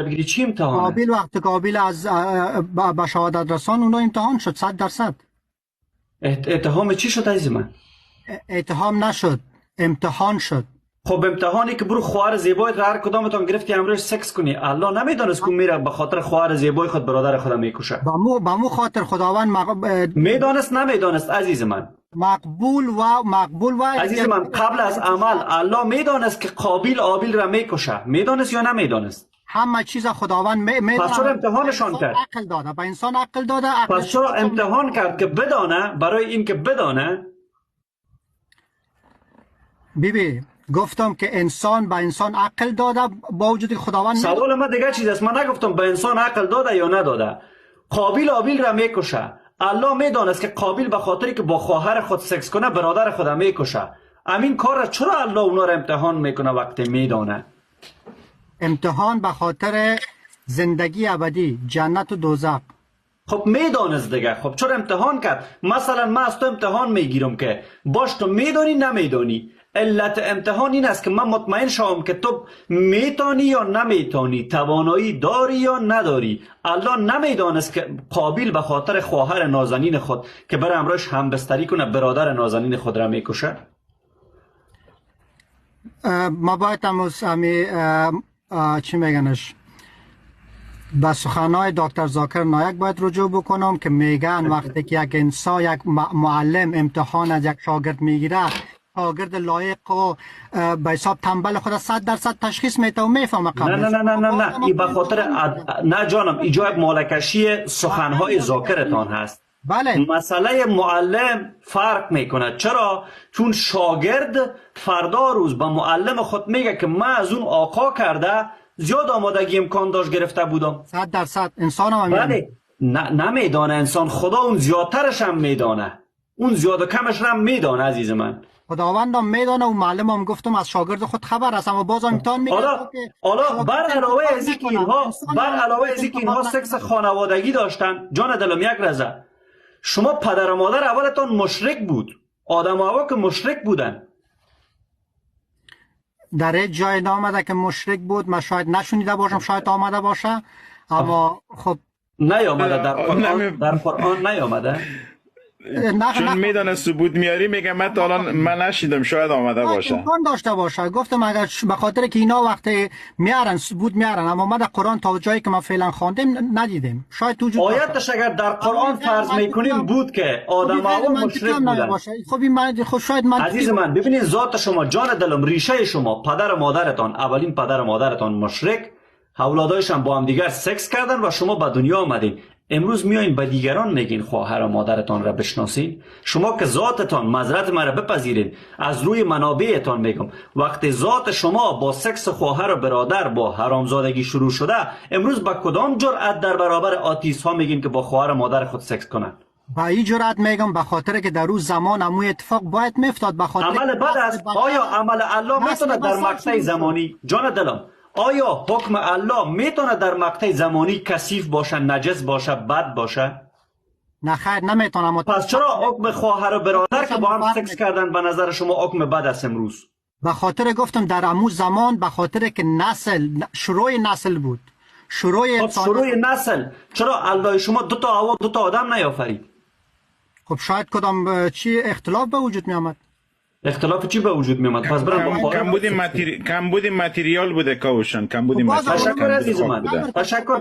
بگیری چی امتحانه؟ قابل وقت قابل از به شهادت رسان اونا امتحان شد 100%. اتهام چی شد عزیز من؟ اتهام نشد، امتحان شد. خب امتحانی که برو خواهر زیبایت را هر کدامتان گرفتی امروز سکس کنی، الله نمیدانست که میره به خاطر خواهر زیبای خود برادر خود میکشه. به مو خاطر خداوند میدانست نمیدانست عزیز من؟ مقبول و عزیز من قبل از عمل الله میدانست که قابیل آبیل را میکشه، میدانست یا نمیدانست؟ همه چیز خداوند پس چرا امتحانشان کرد؟ عقل داده به انسان، عقل داده. پس چرا امتحان کرد که بدانه؟ برای این که بدانه. بیبی گفتم که انسان به انسان عقل داده با وجود خداوند. سوال من دیگه چیز است، من نگفتم به انسان عقل داده یا نداده. قابیل آبیل را میکشه، الله میدانست که قابیل به خاطری که با خواهر خود سکس کنه برادر خود میکشه. امین کار را چرا الله اونا را امتحان میکنه وقتی میدانه؟ امتحان به خاطر زندگی ابدی، جنت و دوزخ. خب میدانست دیگه، خب چرا امتحان کرد؟ مثلا من از تو امتحان میگیرم که باش تو میدانی نمیدانی. علت امتحان این است که من مطمئن شوم که تو میتانی یا نمیتانی، توانایی داری یا نداری. الله نمیدانست که قابیل به خاطر خواهر نازنین خود که بر امرش همبستری کنه برادر نازنین خود را میکشه. ما باید چی میگنش به سخنهای دکتر زاکر نایک باید رجوع بکنم که میگن وقتی که یک انسان، یک معلم امتحان از یک شاگرد میگیره، شاگرد لایق و به حساب تنبل خود 100% تشخیص میده و میفهمه قبل. نه این به خاطر نه جانم، ایجاب مالکشی سخنهای زاکرتان هست. بله. مسئله معلم فرق میکنه. چرا؟ چون شاگرد فردا روز به معلم خود میگه که من از اون آقا کرده زیاد آمادگی امکان داشت گرفته بودم. 100% انسان هم بله. نمیدانه انسان، خدا اون زیادترش هم میدانه، اون زیاد و کمش هم میدانه عزیز من. خداوندم میدانه و معلم هم گفتم از شاگرد خود خبر است، اما باز امتحان میگه. حالا بر علاوه از اینکه اینها سکس خانوادگی داشتن، جان دلم یک رزه، شما پدر و مادر اولتان مشرک بود، آدم و حوا که مشرک بودن. در یک جای نامده که مشرک بود، من شاید نشونیده باشم، شاید آمده باشه، اما خب نیامده در قرآن نیامده. چون میدانه ثبوت میاری میگه من تا الان من نشیدم، شاید آمده باشه، امکان داشته باشه. گفتم اگر به خاطر که اینا وقتی میارن ثبوت میارن، اما ما در قرآن تا جایی که ما فعلا خواندیم ندیدیم. شاید تو وجود آیتش اگر در قرآن فرض میکنیم بود که آدم ها مشرک بودن. خب این خب شاید من عزیز من ببینید، ذات شما، جان دلم، ریشه شما، پدر و مادرتان، اولین پدر و مادرتان مشرک، اولادایش هم با هم دیگر سکس کردن و شما به دنیا آمدین. امروز میایین به دیگران میگین خواهر و مادرتان را بشناسین. شما که ذاتتان، معذرت مرا بپذیرین، از روی منابعتان میگم، وقتی ذات شما با سکس خواهر و برادر با حرامزادگی شروع شده، امروز با کدام جرأت در برابر آتیست ها میگین که با خواهر و مادر خود سکس کنن؟ با این جرأت میگم به خاطر که در روز زمان اموی اتفاق باید میفتاد. به خاطر عمل بد است. آیا عمل الله میتونه در مقطع زمانی، جان دلم، آیا حکم الله میتونه در مقطع زمانی کثیف باشه، نجس باشه، بد باشه؟ نه خیر نمیتونه. پس چرا حکم خواهر و برادر که با هم سکس کردن به نظر شما حکم بد است امروز؟ به خاطر گفتم در امو زمان، به خاطر که نسل، شروع نسل بود، شروع نسل. چرا الله شما دو تا آدم نیافرید؟ خب شاید کدام چی اختلاف به وجود می آمد. اختلاف چی به وجود می آمد؟ پس کمبود متریال بوده کاوشان، کمبود تشکر عزیز من، تشکر.